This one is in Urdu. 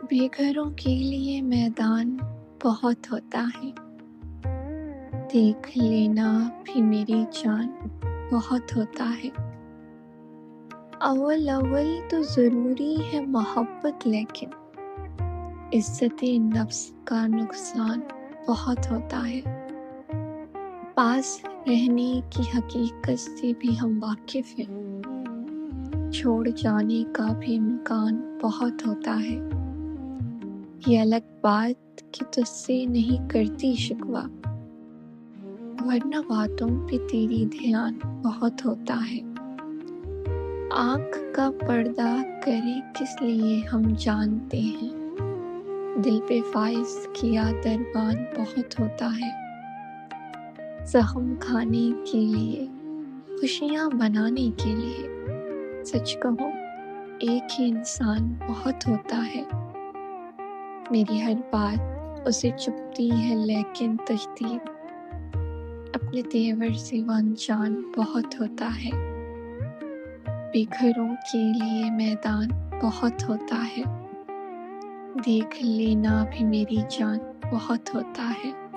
بے گھروں کے لیے میدان بہت ہوتا ہے، دیکھ لینا بھی میری جان بہت ہوتا ہے۔ اول اول تو ضروری ہے محبت، لیکن عزت نفس کا نقصان بہت ہوتا ہے۔ پاس رہنے کی حقیقت سے بھی ہم واقف ہیں، چھوڑ جانے کا بھی امکان بہت ہوتا ہے۔ یہ الگ بات کہ تجھ سے نہیں کرتی شکوہ، ورنہ باتوں پہ تیری دھیان بہت ہوتا ہے۔ آنکھ کا پردہ کرے کس لیے ہم جانتے ہیں، دل پہ فائز کیا دربان بہت ہوتا ہے۔ زخم کھانے کے لیے، خوشیاں بنانے کے لیے، سچ کہوں ایک ہی انسان بہت ہوتا ہے۔ میری ہر بات اسے چبھتی ہے، لیکن تجدید اپنے تیور سے وہ انجان بہت ہوتا ہے۔ بے گھروں کے لیے میدان بہت ہوتا ہے، دیکھ لینا بھی میری جان بہت ہوتا ہے۔